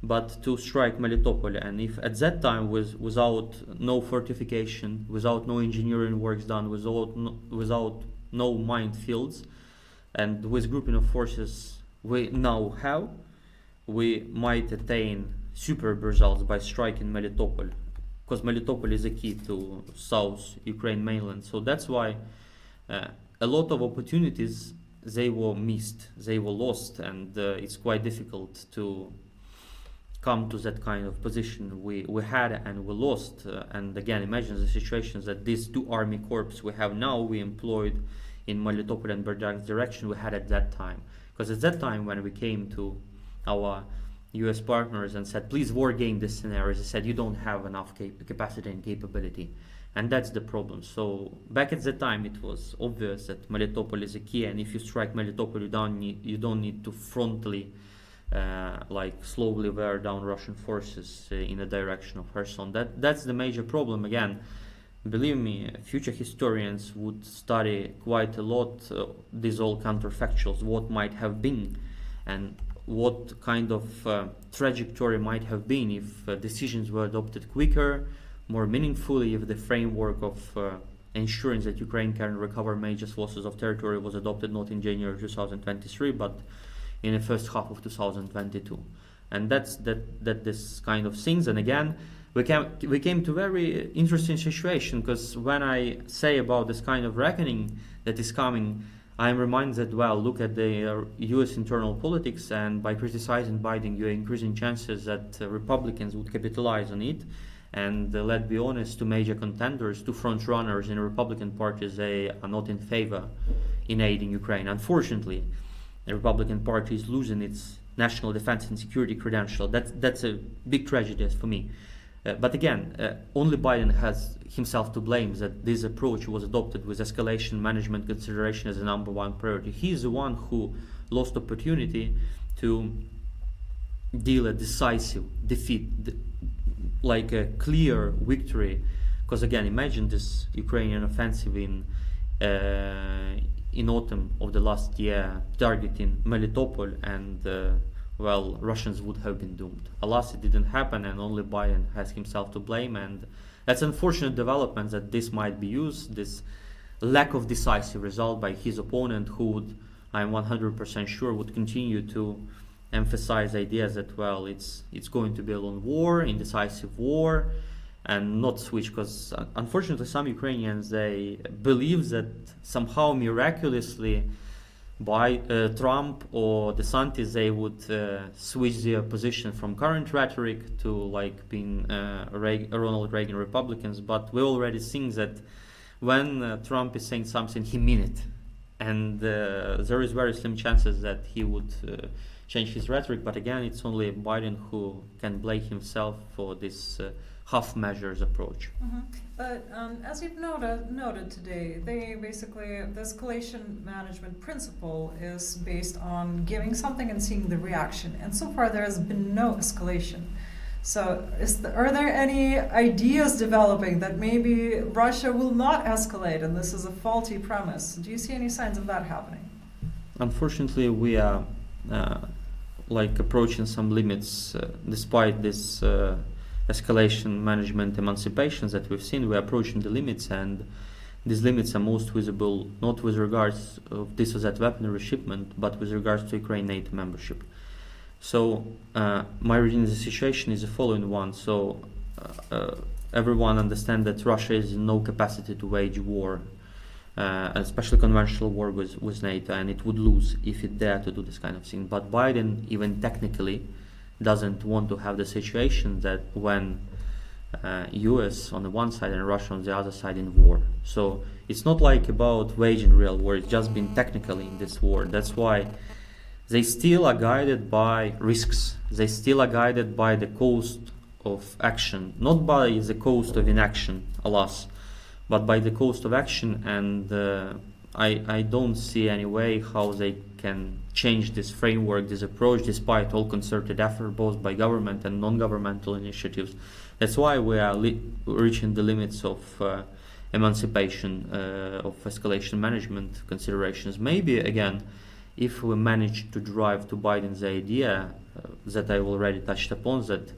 but to strike Melitopol. And if at that time, without no fortification, without no engineering works done, without no minefields, and with grouping of forces we now have, we might attain superb results by striking Melitopol, because Melitopol is a key to South Ukraine mainland. So that's why a lot of opportunities, they were missed, they were lost, and it's quite difficult to come to that kind of position we had and we lost. And again, imagine the situations that these 2 army corps we have now, we employed in Melitopol and Berdyansk direction, we had at that time. Because at that time, when we came to our US partners and said, please war game this scenario, they said, you don't have enough capacity and capability. And that's the problem. So back at the time, it was obvious that Melitopol is a key, and if you strike Melitopol, you don't need to frontally slowly wear down Russian forces in the direction of Kherson. That's the major problem. Again, believe me, future historians would study quite a lot these all counterfactuals, what might have been, and what kind of trajectory might have been if decisions were adopted quicker, more meaningfully, if the framework of ensuring that Ukraine can recover major losses of territory was adopted not in January 2023, but in the first half of 2022. And that's this kind of things. And again, we came to very interesting situation, because when I say about this kind of reckoning that is coming, I am reminded that, well, look at the US internal politics, and by criticizing Biden, you're increasing chances that Republicans would capitalize on it. And let's be honest, two major contenders, two front runners in the Republican parties, they are not in favor in aiding Ukraine. Unfortunately, the Republican Party is losing its national defense and security credential. That's a big tragedy for me. But again, only Biden has himself to blame that this approach was adopted with escalation management consideration as the number one priority. He is the one who lost opportunity to deal a decisive defeat, like a clear victory. Because again, imagine this Ukrainian offensive in autumn of the last year, targeting Melitopol, and well, Russians would have been doomed. Alas, it didn't happen, and only Biden has himself to blame. And that's unfortunate development that this might be used, this lack of decisive result by his opponent, who would, I'm 100% sure, would continue to emphasize ideas that, well, it's going to be a long war, indecisive war, and not switch. Because unfortunately, some Ukrainians, they believe that somehow miraculously by Trump or DeSantis, they would switch their position from current rhetoric to like being Ronald Reagan Republicans. But we already seen that when Trump is saying something, he mean it, and there is very slim chances that he would change his rhetoric. But again, it's only Biden who can blame himself for this half measures approach. Mm-hmm. But as you've noted today, the escalation management principle is based on giving something and seeing the reaction. And so far, there has been no escalation. So are there any ideas developing that maybe Russia will not escalate and this is a faulty premise? Do you see any signs of that happening? Unfortunately, we are like approaching some limits despite this escalation management emancipations that we've seen. We're approaching the limits, and these limits are most visible not with regards of this or that weaponry shipment, but with regards to Ukraine NATO membership. So my reading of the situation is the following one. So everyone understands that Russia is in no capacity to wage war, especially conventional war with NATO, and it would lose if it dared to do this kind of thing. But Biden, even technically, doesn't want to have the situation that when US on the one side and Russia on the other side in war. So it's not like about waging real war, it's just been technically in this war. That's why they still are guided by risks. They still are guided by the cost of action, not by the cost of inaction, alas, but by the cost of action. And I don't see any way how they can change this framework, this approach, despite all concerted effort both by government and non-governmental initiatives. That's why we are reaching the limits of emancipation, of escalation management considerations. Maybe, again, if we manage to drive to Biden's idea that I already touched upon, that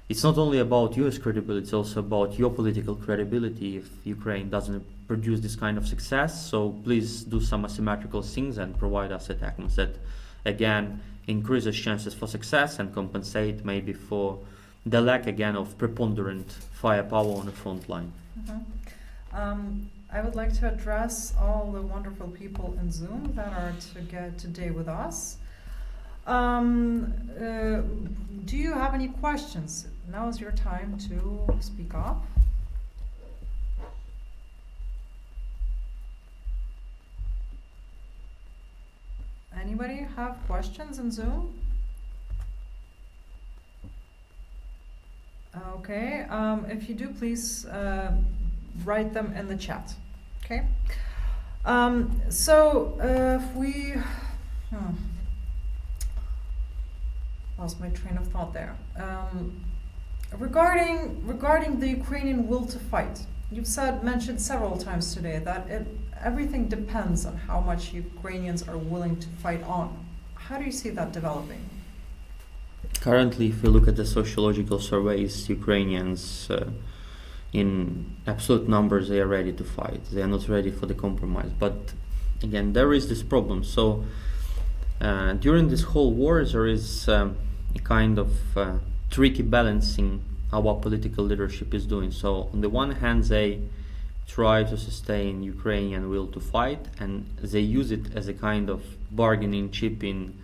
it's not only about US credibility, it's also about your political credibility if Ukraine doesn't produce this kind of success. So please do some asymmetrical things and provide us attacks that, again, increases chances for success and compensate maybe for the lack, again, of preponderant firepower on the front line. Mm-hmm. I would like to address all the wonderful people in Zoom that are today with us. Do you have any questions? Now is your time to speak up. Anybody have questions in Zoom? Okay, if you do, please write them in the chat. Okay. If we lost my train of thought there. Regarding the Ukrainian will to fight, You've mentioned several times today that everything depends on how much Ukrainians are willing to fight on. How do you see that developing? Currently, if we look at the sociological surveys, Ukrainians, in absolute numbers, they are ready to fight. They are not ready for the compromise. But again, there is this problem. So during this whole war, there is a kind of tricky balancing our political leadership is doing. So on the one hand, they try to sustain Ukrainian will to fight, and they use it as a kind of bargaining chip in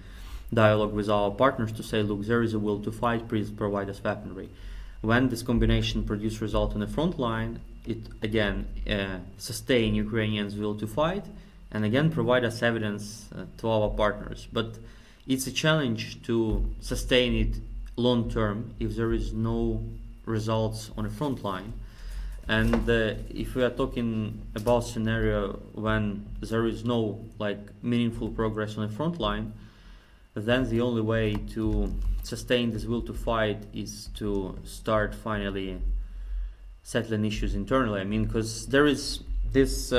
dialogue with our partners to say, look, there is a will to fight, please provide us weaponry. When this combination produces result on the front line, it again sustain Ukrainians' will to fight, and again provide us evidence to our partners. But it's a challenge to sustain it long term if there is no results on the front line. And if we are talking about scenario when there is no meaningful progress on the front line, then the only way to sustain this will to fight is to start finally settling issues internally. I mean, because there is this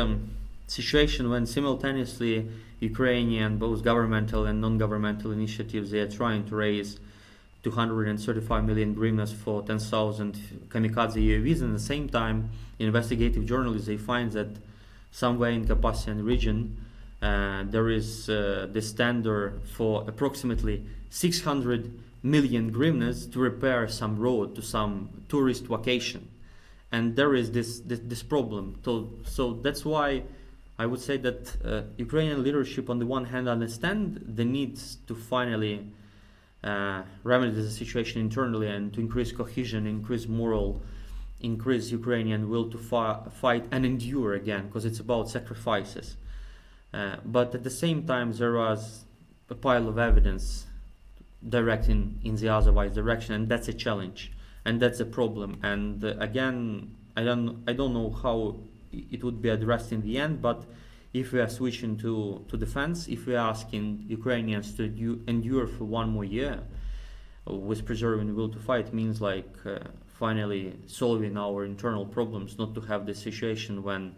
situation when simultaneously Ukrainian, both governmental and non-governmental initiatives, they are trying to raise 235 million hryvnias for 10,000 kamikaze UAVs, and at the same time, investigative journalists, they find that somewhere in Carpathian region, there is this tender for approximately 600 million hryvnias to repair some road to some tourist vacation. And there is this problem. So that's why I would say that Ukrainian leadership on the one hand understand the needs to finally remedy the situation internally and to increase cohesion, increase morale, increase Ukrainian will to fight and endure again, because it's about sacrifices. But at the same time, there was a pile of evidence directing in the otherwise direction, and that's a challenge, and that's a problem. And again, I don't know how it would be addressed in the end, but if we are switching to defense, if we are asking Ukrainians to endure for one more year with preserving will to fight, means finally solving our internal problems, not to have this situation when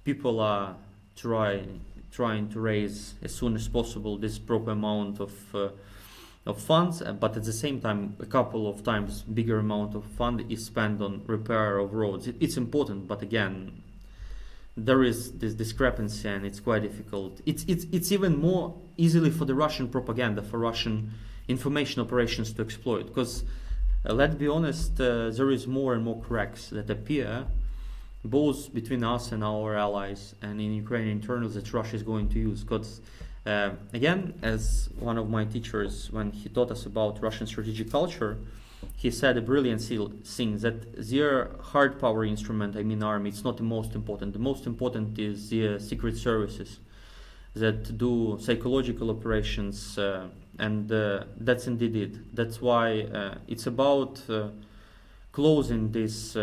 people are trying to raise as soon as possible this proper amount of funds, but at the same time a couple of times bigger amount of fund is spent on repair of roads. It's important, but again, there is this discrepancy and it's quite difficult. It's even more easily for the Russian propaganda, for Russian information operations to exploit, because let's be honest, there is more and more cracks that appear both between us and our allies and in Ukraine internals that Russia is going to use. Because again, as one of my teachers, when he taught us about Russian strategic culture, he said a brilliant thing, that their hard power instrument, I mean army, it's not the most important. The most important is the secret services that do psychological operations, and that's indeed it. That's why it's about closing these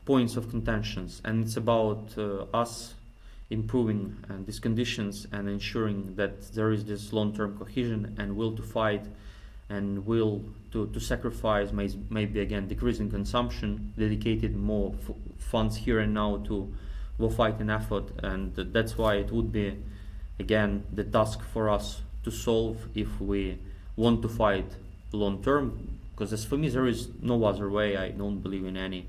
points of contentions, and it's about us improving these conditions and ensuring that there is this long-term cohesion and will to fight and will to sacrifice, maybe again decreasing consumption, dedicated more funds here and now to war fighting effort. And that's why it would be again the task for us to solve if we want to fight long term, because as for me there is no other way. I don't believe in any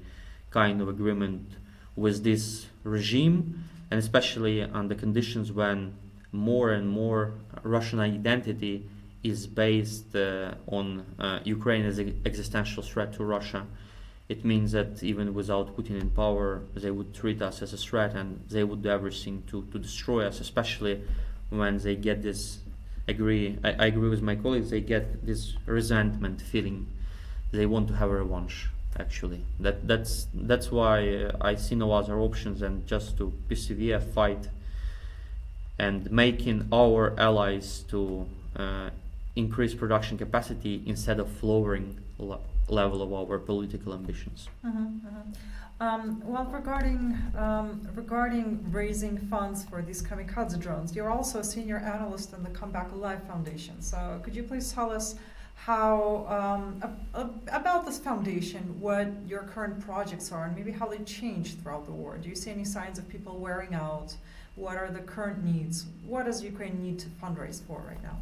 kind of agreement with this regime, and especially under conditions when more and more Russian identity is based on Ukraine as an existential threat to Russia. It means that even without Putin in power, they would treat us as a threat and they would do everything to destroy us, especially when they get this I agree with my colleagues, they get this resentment feeling. They want to have a revenge, actually. That's why I see no other options than just to persevere, fight, and making our allies to increase production capacity instead of lowering level of our political ambitions. Well, regarding raising funds for these kamikaze drones, you're also a senior analyst in the Come Back Alive Foundation. So could you please tell us about this foundation, what your current projects are, and maybe how they changed throughout the war. Do you see any signs of people wearing out? What are the current needs? What does Ukraine need to fundraise for right now?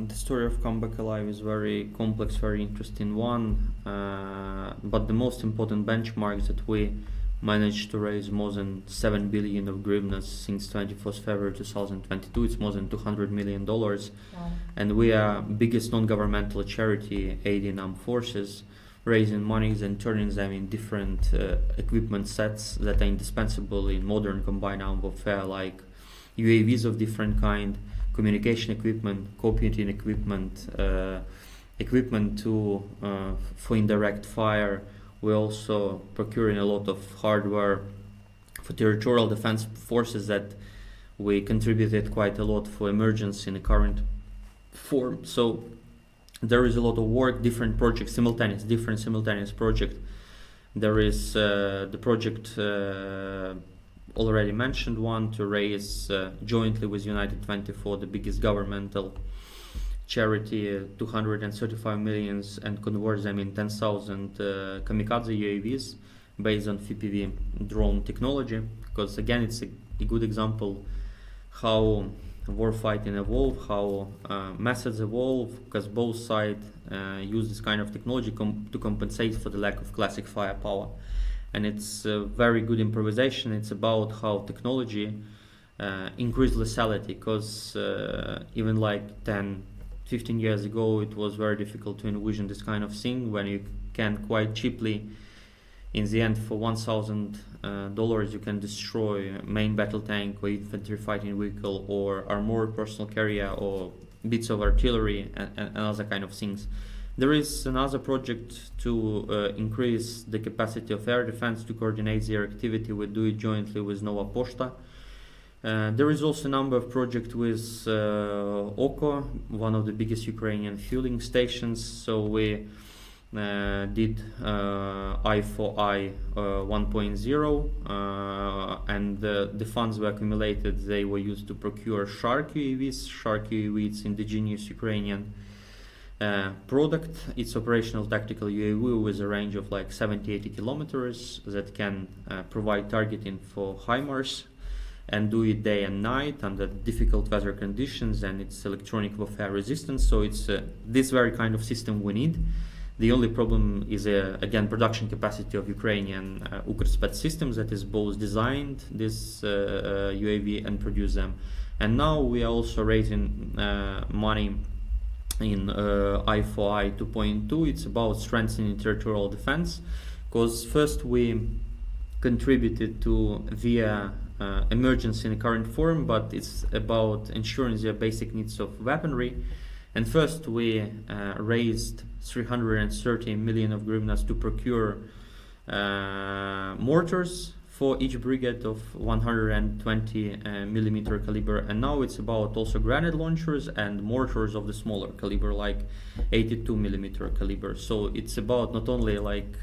The story of Come Back Alive is very complex, very interesting one. But the most important benchmark is that we managed to raise more than 7 billion of hryvnias since 24th February 2022. It's more than $200 million. Wow. And we are biggest non-governmental charity aiding armed forces, raising monies and turning them in different equipment sets that are indispensable in modern combined armed warfare, like UAVs of different kind, communication equipment, computing equipment, equipment for indirect fire. We're also procuring a lot of hardware for territorial defense forces that we contributed quite a lot for emergency in the current form. So there is a lot of work, different projects, different simultaneous projects. There is the project already mentioned one to raise jointly with United 24, the biggest governmental charity, 235 millions and convert them in 10,000 kamikaze UAVs based on FPV drone technology. Because again, it's a good example how warfighting evolve, how methods evolve, because both sides use this kind of technology to compensate for the lack of classic firepower. And it's a very good improvisation. It's about how technology increased lethality, because even like 10-15 years ago it was very difficult to envision this kind of thing, when you can quite cheaply, in the end, for $1,000 you can destroy a main battle tank or infantry fighting vehicle or armored personal carrier or bits of artillery and other kind of things. There is another project to increase the capacity of air defense to coordinate their activity. We do it jointly with Nova Poshta. There is also a number of projects with Oko, one of the biggest Ukrainian fueling stations. So we did I4I 1.0, and the funds were accumulated. They were used to procure Shark UAVs. Shark UAV is indigenous Ukrainian product. It's operational tactical UAV with a range of like 70-80 kilometers that can provide targeting for HIMARS and do it day and night under difficult weather conditions, and it's electronic warfare resistance. So it's this very kind of system we need. The only problem is again production capacity of Ukrainian Ukrspat systems that is both designed this UAV and produce them. And now we are also raising money in I4I 2.2. It's about strengthening territorial defense, because first we contributed to via emergency in the current form, but it's about ensuring their basic needs of weaponry. And first we raised 330 million of hryvnias to procure mortars for each brigade of 120 millimeter caliber, and now it's about also grenade launchers and mortars of the smaller caliber, like 82 millimeter caliber. So it's about not only like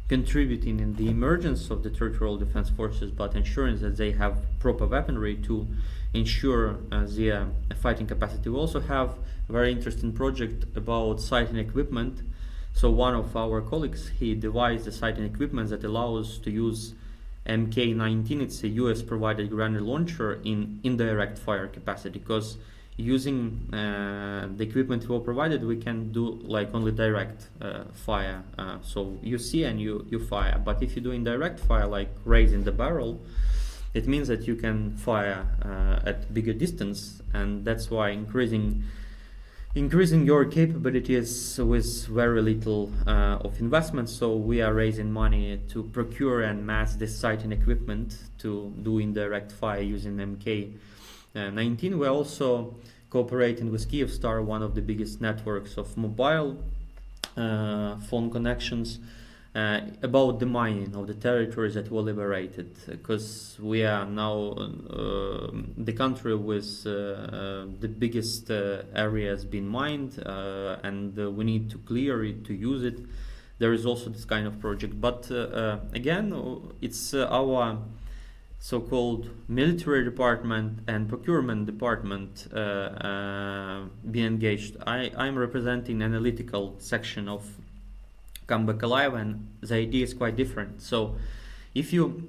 contributing in the emergence of the territorial defense forces, but ensuring that they have proper weaponry to ensure their fighting capacity. We also have a very interesting project about sighting equipment. So one of our colleagues, he devised a sighting equipment that allows to use MK19. It's a US provided grenade launcher in indirect fire capacity, because using the equipment we were provided, we can do like only direct fire. So you see and you fire. But if you do indirect fire, like raising the barrel, it means that you can fire at bigger distance, and that's why increasing your capabilities with very little of investment. So we are raising money to procure and mass this sighting equipment to do indirect fire using MK19. We're also cooperating with Kyivstar, one of the biggest networks of mobile phone connections, about the mining of the territories that were liberated, because we are now the country with the biggest areas being mined, and we need to clear it, to use it. There is also this kind of project, but again, it's our so-called military department and procurement department be engaged. I'm representing analytical section of Come Back Alive, and the idea is quite different. So if you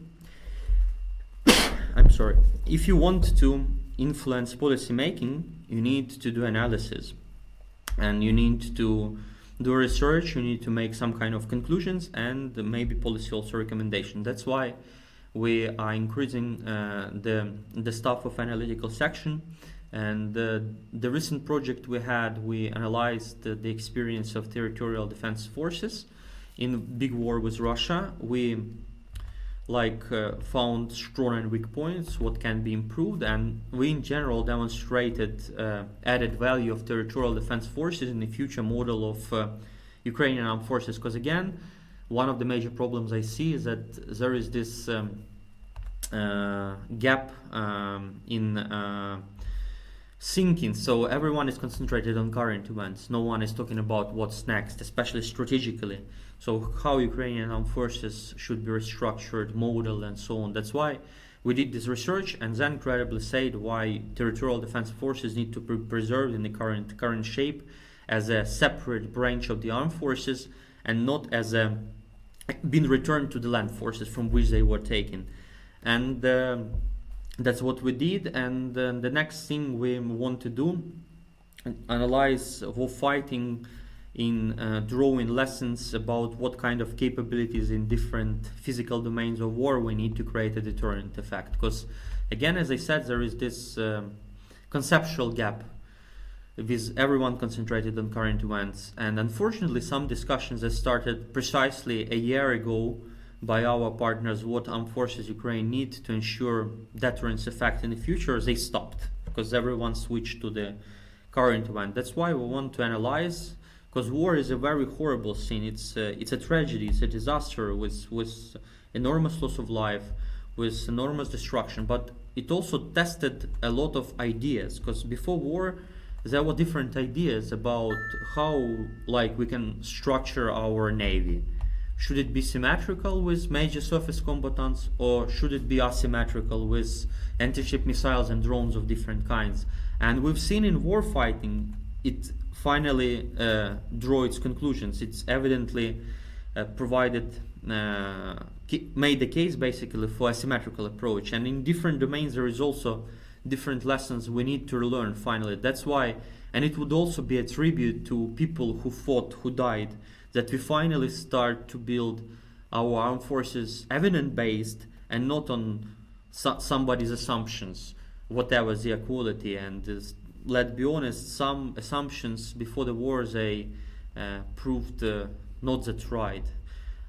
if you want to influence policy making, you need to do analysis, and you need to do research, you need to make some kind of conclusions, and maybe policy also recommendation. That's why we are increasing the staff of analytical section. And the recent project we analyzed the experience of territorial defense forces in big war with Russia. We found strong and weak points, what can be improved, and we in general demonstrated added value of territorial defense forces in the future model of Ukrainian armed forces. Because again, one of the major problems I see is that there is this gap in thinking. So everyone is concentrated on current events. No one is talking about what's next, especially strategically. So how Ukrainian armed forces should be restructured, modeled, and so on. That's why we did this research, and then credibly said why territorial defense forces need to be preserved in the current shape as a separate branch of the armed forces, and not as been returned to the land forces from which they were taken. And that's what we did. And the next thing we want to do, analyze war fighting in drawing lessons about what kind of capabilities in different physical domains of war we need to create a deterrent effect. Because again, as I said, there is this conceptual gap with everyone concentrated on current events. And unfortunately, some discussions that started precisely a year ago by our partners, what armed forces Ukraine need to ensure deterrence effect in the future, they stopped because everyone switched to the current event. That's why we want to analyze, because war is a very horrible thing. It's a tragedy, it's a disaster with enormous loss of life, with enormous destruction. But it also tested a lot of ideas, because before war there were different ideas about how we can structure our navy. Should it be symmetrical with major surface combatants, or should it be asymmetrical with anti-ship missiles and drones of different kinds? And we've seen in war fighting, it finally draw its conclusions. It's evidently made the case basically for a symmetrical approach. And in different domains there is also different lessons we need to learn finally. That's why, and it would also be a tribute to people who fought, who died, that we finally start to build our armed forces evidence-based and not on somebody's assumptions, whatever their quality. And let's be honest, some assumptions before the war, they proved not that right.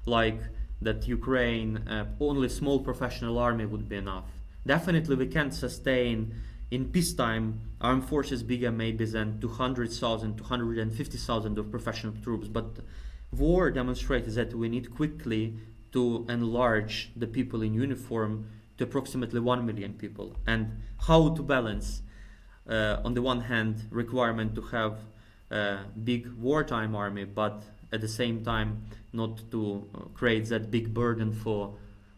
Like that Ukraine, only small professional army would be enough. Definitely we can't sustain in peacetime armed forces bigger maybe than 200,000, 250,000 of professional troops. But war demonstrated that we need quickly to enlarge the people in uniform to approximately 1 million people. And how to balance, on the one hand, requirement to have a big wartime army, but at the same time not to create that big burden for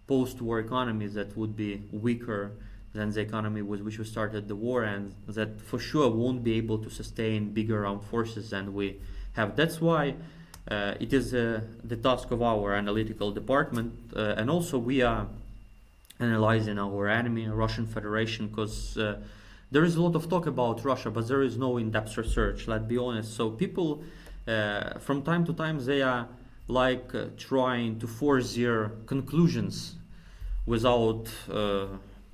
post-war economies that would be weaker than the economy with which we started the war, and that for sure won't be able to sustain bigger armed forces than we have. That's why it is the task of our analytical department, and also we are analyzing our enemy, Russian Federation, because there is a lot of talk about Russia, but there is no in-depth research, let's be honest. So people from time to time, they are trying to force their conclusions without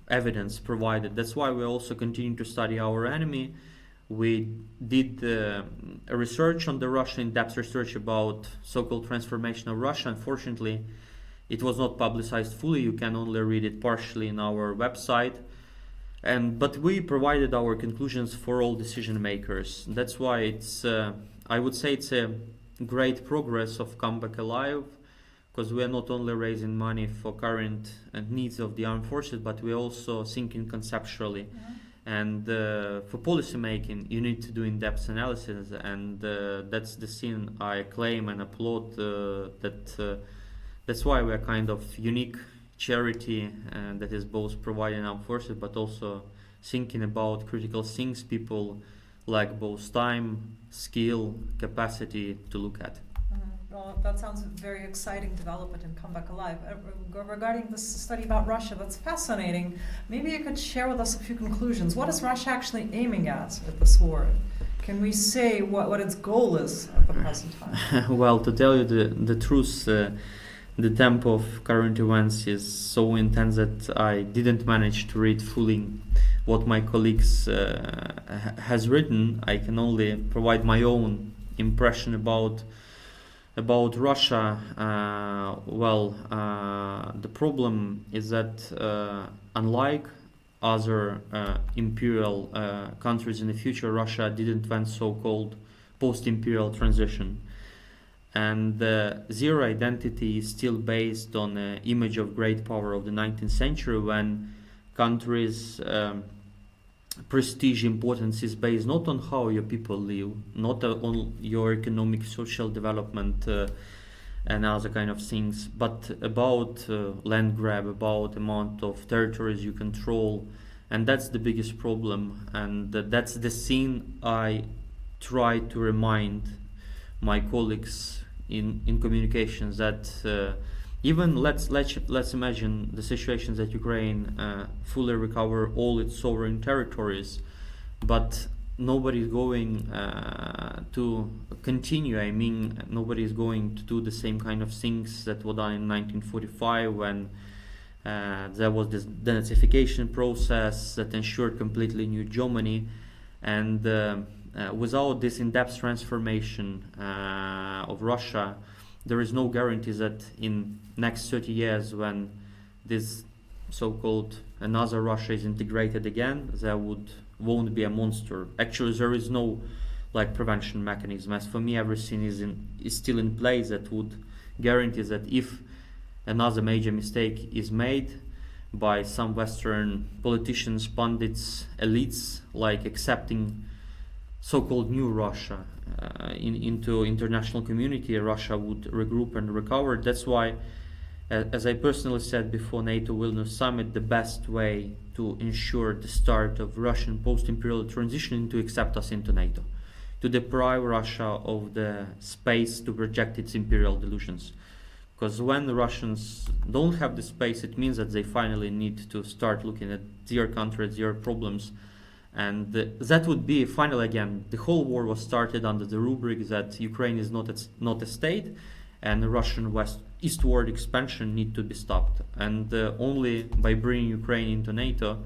evidence provided. That's why we also continue to study our enemy. We did a research on the Russian, in-depth research about so-called transformation of Russia. Unfortunately, it was not publicized fully. You can only read it partially in our website. But we provided our conclusions for all decision makers. That's why it's, I would say it's a great progress of Come Back Alive, because we are not only raising money for current needs of the armed forces, but we're also thinking conceptually. Mm-hmm. And for policy making, you need to do in-depth analysis, and that's the thing I claim and applaud. That's why we're kind of unique charity that is both providing armed forces but also thinking about critical things people lack both time, skill, capacity to look at. Well, that sounds a very exciting development in Come Back Alive. Regarding this study about Russia, that's fascinating. Maybe you could share with us a few conclusions. What is Russia actually aiming at this war? Can we say what its goal is at the present time? Well, to tell you the truth, the tempo of current events is so intense that I didn't manage to read fully what my colleagues has written. I can only provide my own impression about Russia. The problem is that unlike other imperial countries in the future, Russia didn't want so-called post-imperial transition. And their identity is still based on the image of great power of the 19th century, when countries' prestige importance is based not on how your people live, not on your economic, social development and other kind of things, but about land grab, about amount of territories you control. And that's the biggest problem, and that's the thing I try to remind my colleagues in communications, that even let's imagine the situation that Ukraine fully recover all its sovereign territories, but nobody is going to continue. I mean, nobody is going to do the same kind of things that were done in 1945 when there was this denazification process that ensured completely new Germany, and without this in-depth transformation of Russia, there is no guarantee that in next 30 years, when this so-called another Russia is integrated again, there won't be a monster. Actually, there is no prevention mechanism. As for me, everything is still in place that would guarantee that if another major mistake is made by some Western politicians, pundits, elites, like accepting so-called new Russia into international community, Russia would regroup and recover. That's why, as I personally said before NATO Vilnius summit, the best way to ensure the start of Russian post-imperial transition is to accept us into NATO, to deprive Russia of the space to project its imperial delusions. Because when the Russians don't have the space, it means that they finally need to start looking at their country, their problems. And that would be finally, again, the whole war was started under the rubric that Ukraine is not a state, and the Russian eastward expansion need to be stopped. And only by bringing Ukraine into NATO,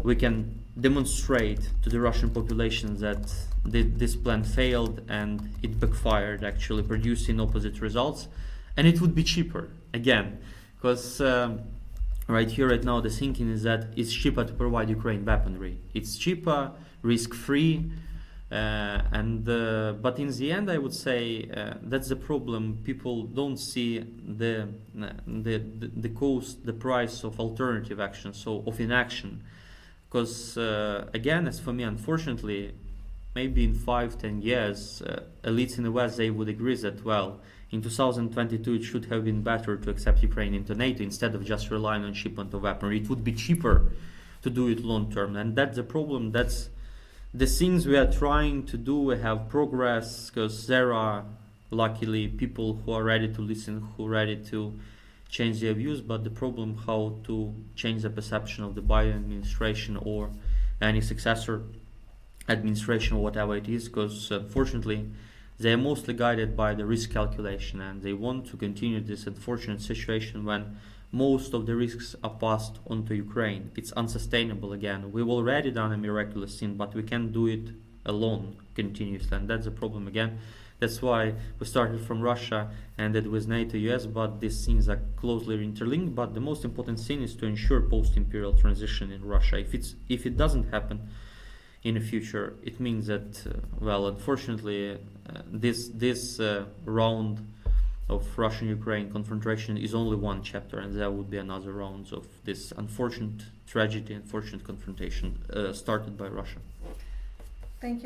we can demonstrate to the Russian population that this plan failed and it backfired, actually producing opposite results. And it would be cheaper, again, because right here, right now, the thinking is that it's cheaper to provide Ukraine weaponry. It's cheaper, risk-free, but in the end, I would say that's the problem. People don't see the cost, the price of alternative action, so of inaction. Because again, as for me, unfortunately, maybe in 5-10 years, elites in the West, they would agree that, well, in 2022, it should have been better to accept Ukraine into NATO instead of just relying on shipment of weaponry. It would be cheaper to do it long term, and that's the problem. That's the things we are trying to do. We have progress because there are, luckily, people who are ready to listen, who are ready to change their views. But the problem, how to change the perception of the Biden administration or any successor administration, or whatever it is, because unfortunately, they are mostly guided by the risk calculation, and they want to continue this unfortunate situation when most of the risks are passed on to Ukraine. It's unsustainable again. We've already done a miraculous thing, but we can't do it alone continuously, and that's the problem again. That's why we started from Russia, ended with NATO, US, but these things are closely interlinked. But the most important thing is to ensure post-imperial transition in Russia. If it doesn't happen in the future, it means that, unfortunately, this round of Russian-Ukraine confrontation is only one chapter, and there would be another rounds of this unfortunate tragedy, unfortunate confrontation started by Russia. Thank you.